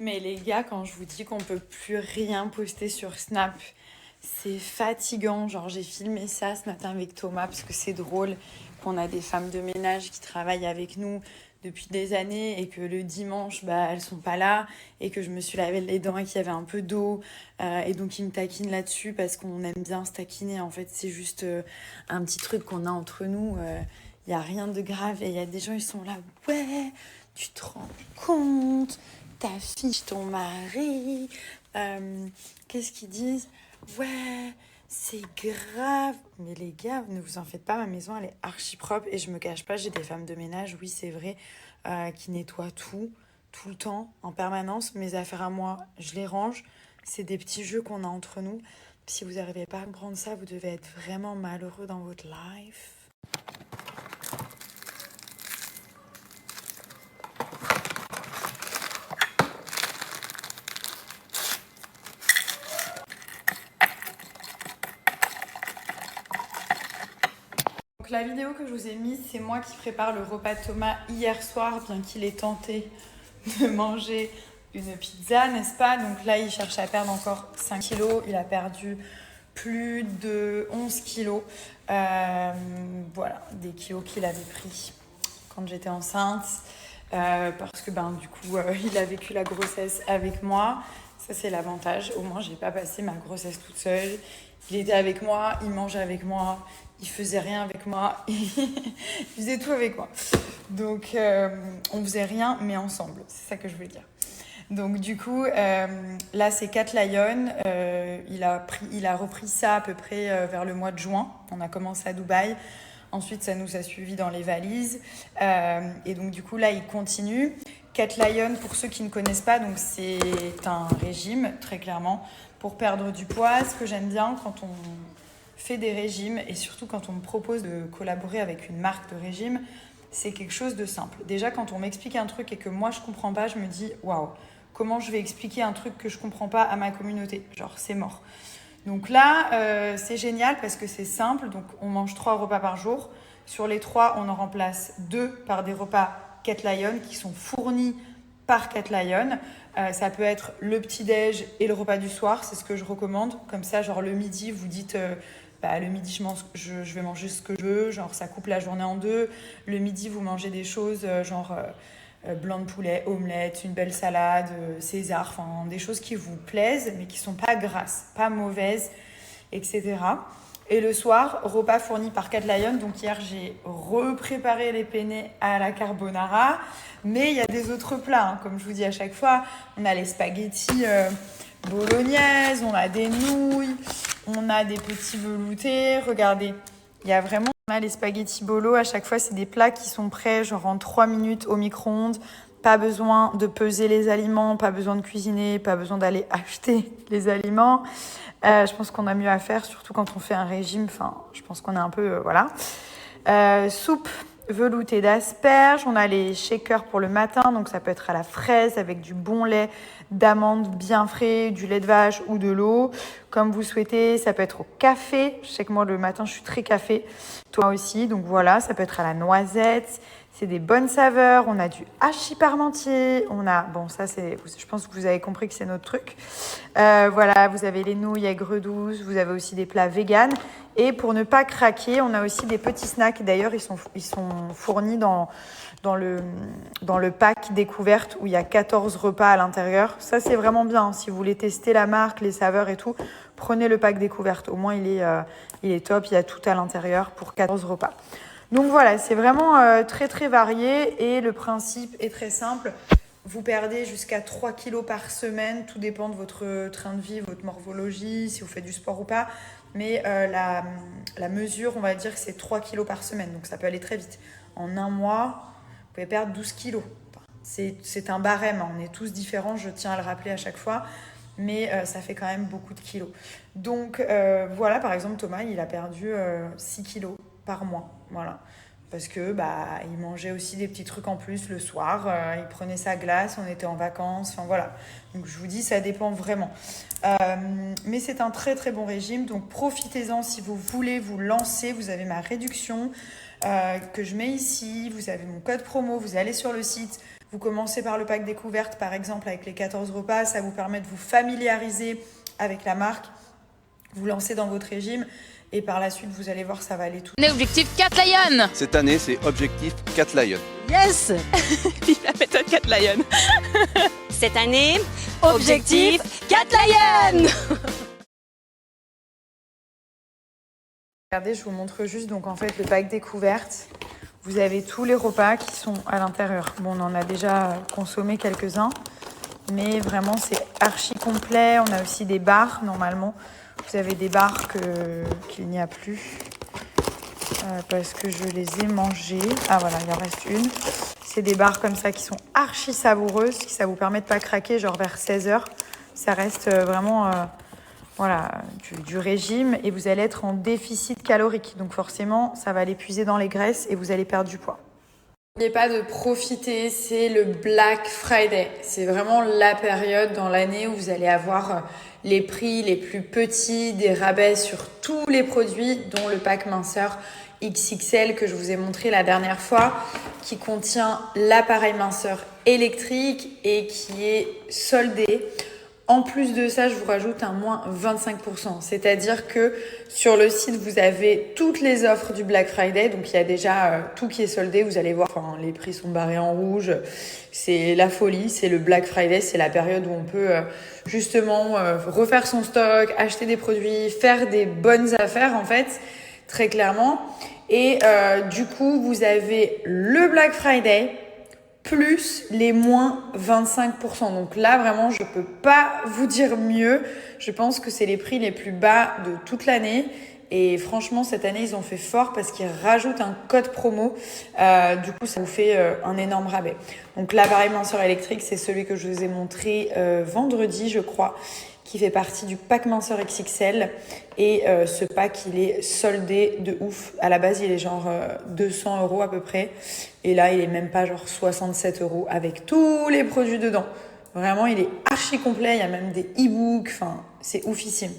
Mais les gars, quand je vous dis qu'on peut plus rien poster sur Snap, c'est fatigant. Genre, j'ai filmé ça ce matin avec Thomas parce que c'est drôle qu'on a des femmes de ménage qui travaillent avec nous depuis des années et que le dimanche, bah, elles sont pas là et que je me suis lavé les dents et qu'il y avait un peu d'eau. Et donc, ils me taquinent là-dessus parce qu'on aime bien se taquiner. En fait, c'est juste un petit truc qu'on a entre nous. Il n'y a rien de grave. Et il y a des gens, ils sont là, ouais, tu te rends compte, ta fille, ton mari. Qu'est-ce qu'ils disent? Ouais, c'est grave. Mais les gars, ne vous en faites pas, ma maison, elle est archi propre. Et je me cache pas, j'ai des femmes de ménage, oui, c'est vrai, qui nettoient tout le temps, en permanence. Mes affaires à moi, je les range. C'est des petits jeux qu'on a entre nous. Si vous n'arrivez pas à comprendre ça, vous devez être vraiment malheureux dans votre life. Donc la vidéo que je vous ai mise, c'est moi qui prépare le repas de Thomas hier soir, bien qu'il ait tenté de manger une pizza, n'est-ce pas? Donc là, il cherche à perdre encore 5 kilos. Il a perdu plus de 11 kilos. Voilà, des kilos qu'il avait pris quand j'étais enceinte. Parce que du coup, il a vécu la grossesse avec moi. Ça, c'est l'avantage. Au moins, j'ai pas passé ma grossesse toute seule. Il était avec moi, il mangeait avec moi, il faisait rien avec moi, il faisait tout avec moi. Donc, on faisait rien, mais ensemble. C'est ça que je voulais dire. Donc, du coup, là, c'est Cat Lion. Il a repris ça à peu près vers le mois de juin. On a commencé à Dubaï. Ensuite, ça nous a suivis dans les valises. Et donc, du coup, là, il continue. Cat Lion, pour ceux qui ne connaissent pas, donc c'est un régime, très clairement, pour perdre du poids. Ce que j'aime bien quand on fait des régimes, et surtout quand on me propose de collaborer avec une marque de régime, c'est quelque chose de simple. Déjà, quand on m'explique un truc et que moi, je ne comprends pas, je me dis, waouh, comment je vais expliquer un truc que je ne comprends pas à ma communauté? Genre, c'est mort. Donc là, c'est génial parce que c'est simple. Donc, on mange 3 repas par jour. Sur les 3, on en remplace 2 par des repas Cat Lion qui sont fournis par Cat Lion. Ça peut être le petit-déj et le repas du soir. C'est ce que je recommande. Comme ça, genre le midi, vous dites... le midi, je vais manger ce que je veux. Genre, ça coupe la journée en deux. Le midi, vous mangez des choses blanc de poulet, omelette, une belle salade, César, enfin des choses qui vous plaisent mais qui sont pas grasses, pas mauvaises, etc. Et le soir, repas fourni par Cat Lion. Donc hier, j'ai repréparé les penne à la carbonara, mais il y a des autres plats, hein. Comme je vous dis à chaque fois, on a les spaghettis bolognaises, on a des nouilles, on a des petits veloutés. Regardez, il y a vraiment... On a les spaghettis bolo, à chaque fois, c'est des plats qui sont prêts, genre en 3 minutes au micro-ondes. Pas besoin de peser les aliments, pas besoin de cuisiner, pas besoin d'aller acheter les aliments. Je pense qu'on a mieux à faire, surtout quand on fait un régime. Enfin, je pense qu'on est un peu... voilà. Soupe veloutée d'asperges. On a les shakers pour le matin, donc ça peut être à la fraise avec du bon lait d'amande bien frais, du lait de vache ou de l'eau, comme vous souhaitez. Ça peut être au café. Je sais que moi, le matin, je suis très café. Toi aussi. Donc voilà, ça peut être à la noisette. C'est des bonnes saveurs. On a du hachis parmentier. On a... Bon, ça, c'est... Je pense que vous avez compris que c'est notre truc. Voilà, vous avez les nouilles aigres douces. Vous avez aussi des plats véganes. Et pour ne pas craquer, on a aussi des petits snacks. D'ailleurs, ils sont fournis dans le pack découverte où il y a 14 repas à l'intérieur. Ça, c'est vraiment bien. Si vous voulez tester la marque, les saveurs et tout, prenez le pack découverte. Au moins, il est top. Il y a tout à l'intérieur pour 14 repas. Donc voilà, c'est vraiment très, très varié. Et le principe est très simple. Vous perdez jusqu'à 3 kilos par semaine. Tout dépend de votre train de vie, votre morphologie, si vous faites du sport ou pas. Mais la mesure, on va dire que c'est 3 kilos par semaine. Donc ça peut aller très vite. En un mois, vous pouvez perdre 12 kilos. C'est un barème, hein. On est tous différents, je tiens à le rappeler à chaque fois. Mais ça fait quand même beaucoup de kilos. Donc voilà, par exemple, Thomas, il a perdu 6 kilos par mois. Voilà. Parce que il mangeait aussi des petits trucs en plus le soir. Il prenait sa glace, on était en vacances. Enfin voilà. Donc je vous dis, ça dépend vraiment. Mais c'est un très très bon régime. Donc profitez-en si vous voulez vous lancer. Vous avez ma réduction que je mets ici. Vous avez mon code promo. Vous allez sur le site. Vous commencez par le pack découverte, par exemple, avec les 14 repas. Ça vous permet de vous familiariser avec la marque, vous lancez dans votre régime et par la suite, vous allez voir, ça va aller tout. Objectif 4 Lions. Cette année, c'est objectif 4 Lions. Yes. Vive la méthode 4 Lions. Cette année, objectif 4 Lions. Regardez, je vous montre juste donc en fait le pack découverte. Vous avez tous les repas qui sont à l'intérieur. Bon, on en a déjà consommé quelques-uns, mais vraiment c'est archi complet. On a aussi des barres normalement. Vous avez des barres qu'il n'y a plus parce que je les ai mangées. Ah voilà, il en reste une. C'est des barres comme ça qui sont archi savoureuses, qui ça vous permet de pas craquer, genre vers 16h. Ça reste vraiment du régime et vous allez être en déficit calorique. Donc forcément, ça va aller puiser dans les graisses et vous allez perdre du poids. N'oubliez pas de profiter, c'est le Black Friday. C'est vraiment la période dans l'année où vous allez avoir les prix les plus petits, des rabais sur tous les produits, dont le pack minceur XXL que je vous ai montré la dernière fois, qui contient l'appareil minceur électrique et qui est soldé. En plus de ça, je vous rajoute un moins 25%. C'est-à-dire que sur le site, vous avez toutes les offres du Black Friday. Donc, il y a déjà tout qui est soldé. Vous allez voir, les prix sont barrés en rouge. C'est la folie. C'est le Black Friday. C'est la période où on peut justement refaire son stock, acheter des produits, faire des bonnes affaires, en fait, très clairement. Et du coup, vous avez le Black Friday plus les moins 25%. Donc là, vraiment, je peux pas vous dire mieux. Je pense que c'est les prix les plus bas de toute l'année. Et franchement, cette année, ils ont fait fort parce qu'ils rajoutent un code promo. Du coup, ça vous fait un énorme rabais. Donc l'appareil minceur électrique, c'est celui que je vous ai montré vendredi, je crois, qui fait partie du pack minceur XXL. Et ce pack, il est soldé de ouf. À la base, il est genre 200 € à peu près. Et là, il est même pas genre 67 € avec tous les produits dedans. Vraiment, il est archi complet. Il y a même des e-books. Enfin, c'est oufissime.